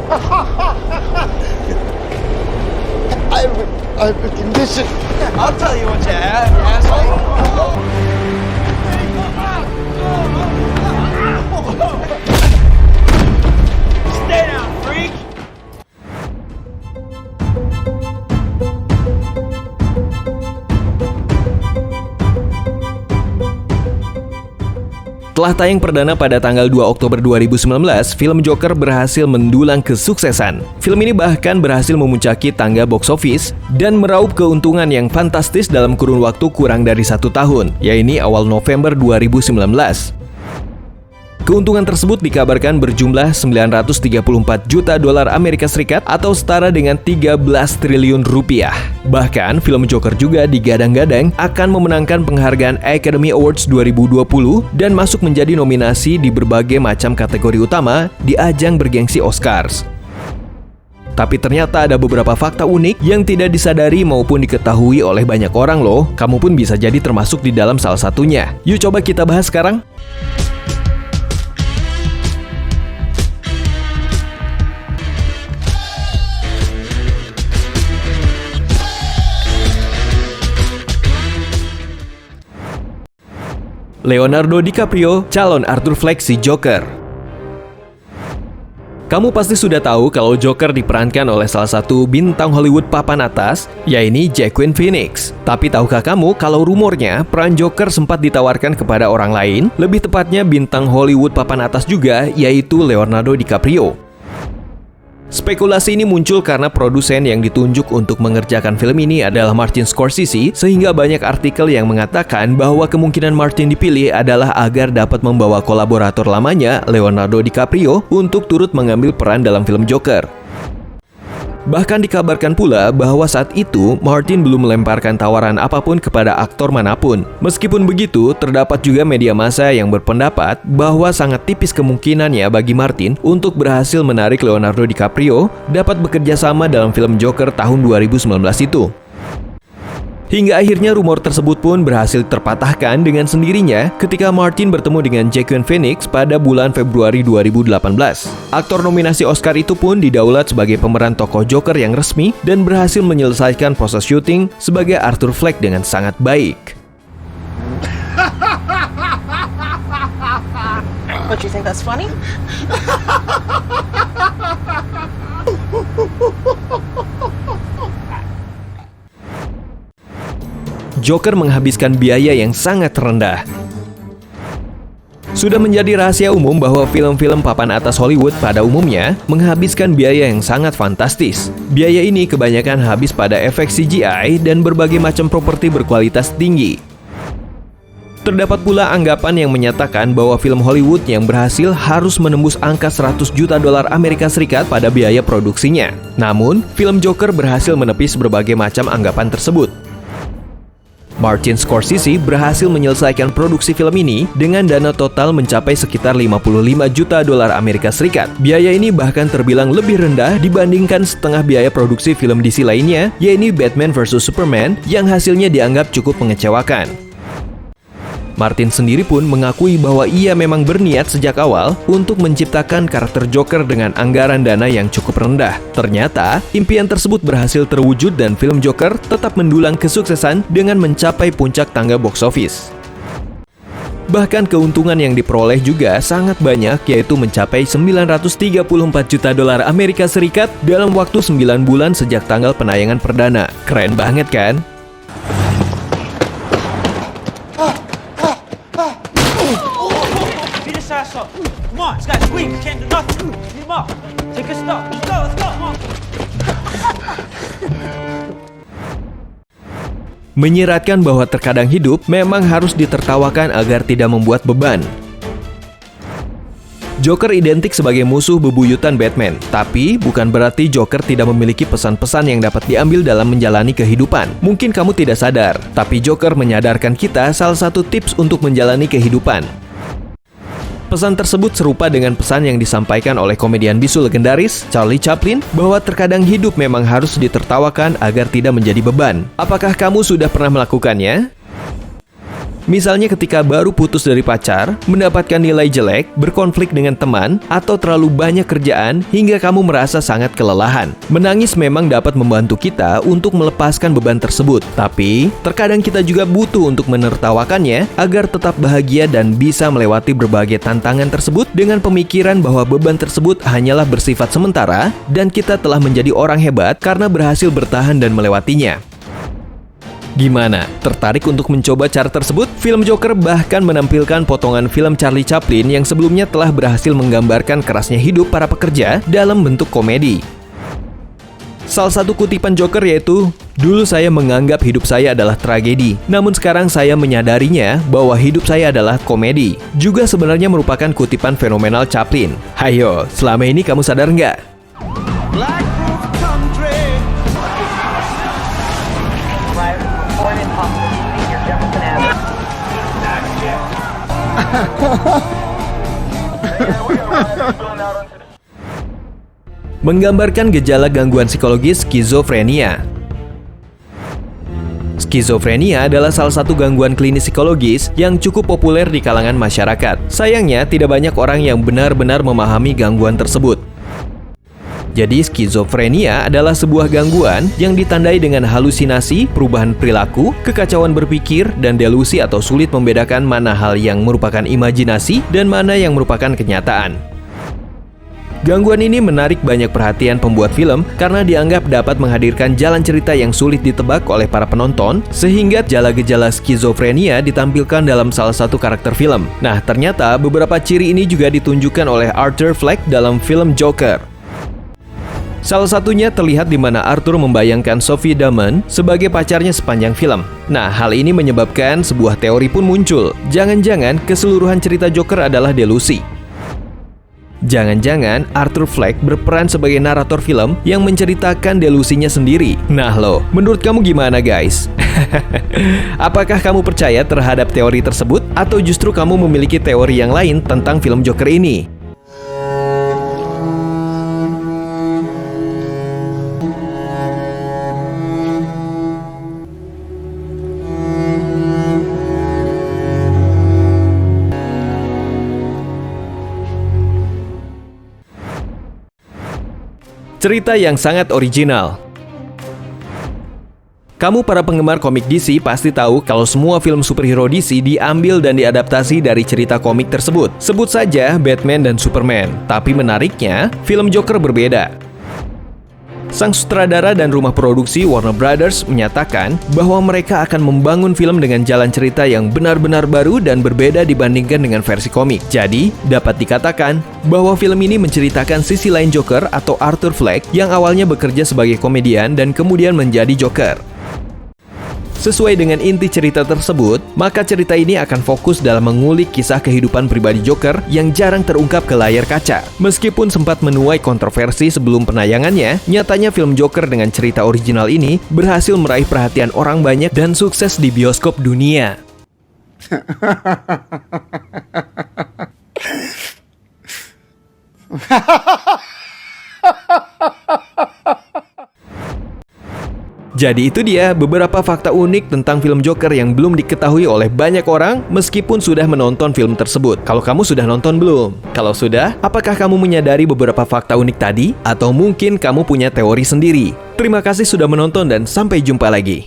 I have a condition. I'll tell you what you have, you asshole. Stay down, freak. Setelah tayang perdana pada tanggal 2 Oktober 2019, film Joker berhasil mendulang kesuksesan. Film ini bahkan berhasil memuncaki tangga box office dan meraup keuntungan yang fantastis dalam kurun waktu kurang dari 1 tahun, yaitu awal November 2019. Keuntungan tersebut dikabarkan berjumlah 934 juta dolar Amerika Serikat atau setara dengan 13 triliun rupiah. Bahkan, film Joker juga digadang-gadang akan memenangkan penghargaan Academy Awards 2020 dan masuk menjadi nominasi di berbagai macam kategori utama di ajang bergengsi Oscars. Tapi ternyata ada beberapa fakta unik yang tidak disadari maupun diketahui oleh banyak orang loh. Kamu pun bisa jadi termasuk di dalam salah satunya. Yuk coba kita bahas sekarang. Leonardo DiCaprio, calon Arthur Fleck si Joker. Kamu pasti sudah tahu kalau Joker diperankan oleh salah satu bintang Hollywood papan atas, yaitu Joaquin Phoenix. Tapi tahukah kamu kalau rumornya peran Joker sempat ditawarkan kepada orang lain, lebih tepatnya bintang Hollywood papan atas juga, yaitu Leonardo DiCaprio. Spekulasi ini muncul karena produsen yang ditunjuk untuk mengerjakan film ini adalah Martin Scorsese, sehingga banyak artikel yang mengatakan bahwa kemungkinan Martin dipilih adalah agar dapat membawa kolaborator lamanya, Leonardo DiCaprio, untuk turut mengambil peran dalam film Joker. Bahkan dikabarkan pula bahwa saat itu Martin belum melemparkan tawaran apapun kepada aktor manapun. Meskipun begitu, terdapat juga media massa yang berpendapat bahwa sangat tipis kemungkinannya bagi Martin untuk berhasil menarik Leonardo DiCaprio dapat bekerja sama dalam film Joker tahun 2019 itu. Hingga akhirnya rumor tersebut pun berhasil terpatahkan dengan sendirinya ketika Martin bertemu dengan Joaquin Phoenix pada bulan Februari 2018. Aktor nominasi Oscar itu pun didaulat sebagai pemeran tokoh Joker yang resmi dan berhasil menyelesaikan proses syuting sebagai Arthur Fleck dengan sangat baik. What, you think that's funny? Joker menghabiskan biaya yang sangat rendah. Sudah menjadi rahasia umum bahwa film-film papan atas Hollywood pada umumnya menghabiskan biaya yang sangat fantastis. Biaya ini kebanyakan habis pada efek CGI dan berbagai macam properti berkualitas tinggi. Terdapat pula anggapan yang menyatakan bahwa film Hollywood yang berhasil harus menembus angka 100 juta dolar Amerika Serikat pada biaya produksinya. Namun, film Joker berhasil menepis berbagai macam anggapan tersebut. Martin Scorsese berhasil menyelesaikan produksi film ini dengan dana total mencapai sekitar 55 juta dolar Amerika Serikat. Biaya ini bahkan terbilang lebih rendah dibandingkan setengah biaya produksi film DC lainnya, yaitu Batman vs Superman yang hasilnya dianggap cukup mengecewakan. Martin sendiri pun mengakui bahwa ia memang berniat sejak awal untuk menciptakan karakter Joker dengan anggaran dana yang cukup rendah. Ternyata, impian tersebut berhasil terwujud dan film Joker tetap mendulang kesuksesan dengan mencapai puncak tangga box office. Bahkan keuntungan yang diperoleh juga sangat banyak, yaitu mencapai 934 juta dolar Amerika Serikat dalam waktu 9 bulan sejak tanggal penayangan perdana. Keren banget kan? Come on, this guy's weak. Can't do nothing. Beat him up. Take a stop. Let's go. Come on. Menyiratkan bahwa terkadang hidup memang harus ditertawakan agar tidak membuat beban. Joker identik sebagai musuh bebuyutan Batman, tapi bukan berarti Joker tidak memiliki pesan-pesan yang dapat diambil dalam menjalani kehidupan. Mungkin kamu tidak sadar, tapi Joker menyadarkan kita salah satu tips untuk menjalani kehidupan. Pesan tersebut serupa dengan pesan yang disampaikan oleh komedian bisu legendaris Charlie Chaplin bahwa terkadang hidup memang harus ditertawakan agar tidak menjadi beban. Apakah kamu sudah pernah melakukannya? Misalnya ketika baru putus dari pacar, mendapatkan nilai jelek, berkonflik dengan teman, atau terlalu banyak kerjaan hingga kamu merasa sangat kelelahan. Menangis memang dapat membantu kita untuk melepaskan beban tersebut, tapi terkadang kita juga butuh untuk menertawakannya agar tetap bahagia dan bisa melewati berbagai tantangan tersebut dengan pemikiran bahwa beban tersebut hanyalah bersifat sementara dan kita telah menjadi orang hebat karena berhasil bertahan dan melewatinya. Gimana? Tertarik untuk mencoba cara tersebut? Film Joker bahkan menampilkan potongan film Charlie Chaplin yang sebelumnya telah berhasil menggambarkan kerasnya hidup para pekerja dalam bentuk komedi. Salah satu kutipan Joker yaitu, "Dulu saya menganggap hidup saya adalah tragedi, namun sekarang saya menyadarinya bahwa hidup saya adalah komedi." Juga sebenarnya merupakan kutipan fenomenal Chaplin. Hayo, selama ini kamu sadar nggak? Menggambarkan gejala gangguan psikologis skizofrenia. Skizofrenia adalah salah satu gangguan klinis psikologis yang cukup populer di kalangan masyarakat. Sayangnya, tidak banyak orang yang benar-benar memahami gangguan tersebut. Jadi, skizofrenia adalah sebuah gangguan yang ditandai dengan halusinasi, perubahan perilaku, kekacauan berpikir, dan delusi atau sulit membedakan mana hal yang merupakan imajinasi dan mana yang merupakan kenyataan. Gangguan ini menarik banyak perhatian pembuat film karena dianggap dapat menghadirkan jalan cerita yang sulit ditebak oleh para penonton, sehingga gejala-gejala skizofrenia ditampilkan dalam salah satu karakter film. Nah, ternyata beberapa ciri ini juga ditunjukkan oleh Arthur Fleck dalam film Joker. Salah satunya terlihat di mana Arthur membayangkan Sophie Damon sebagai pacarnya sepanjang film. Nah, hal ini menyebabkan sebuah teori pun muncul. Jangan-jangan keseluruhan cerita Joker adalah delusi. Jangan-jangan Arthur Fleck berperan sebagai narator film yang menceritakan delusinya sendiri. Nah lo, menurut kamu gimana guys? Apakah kamu percaya terhadap teori tersebut? Atau justru kamu memiliki teori yang lain tentang film Joker ini? Cerita yang sangat original. Kamu para penggemar komik DC pasti tahu kalau semua film superhero DC diambil dan diadaptasi dari cerita komik tersebut. Sebut saja Batman dan Superman. Tapi menariknya, film Joker berbeda. Sang sutradara dan rumah produksi Warner Brothers menyatakan bahwa mereka akan membangun film dengan jalan cerita yang benar-benar baru dan berbeda dibandingkan dengan versi komik. Jadi, dapat dikatakan bahwa film ini menceritakan sisi lain Joker atau Arthur Fleck yang awalnya bekerja sebagai komedian dan kemudian menjadi Joker. Sesuai dengan inti cerita tersebut, maka cerita ini akan fokus dalam mengulik kisah kehidupan pribadi Joker yang jarang terungkap ke layar kaca. Meskipun sempat menuai kontroversi sebelum penayangannya, nyatanya film Joker dengan cerita original ini berhasil meraih perhatian orang banyak dan sukses di bioskop dunia. Jadi itu dia beberapa fakta unik tentang film Joker yang belum diketahui oleh banyak orang meskipun sudah menonton film tersebut. Kalau kamu sudah nonton belum? Kalau sudah, apakah kamu menyadari beberapa fakta unik tadi? Atau mungkin kamu punya teori sendiri? Terima kasih sudah menonton dan sampai jumpa lagi.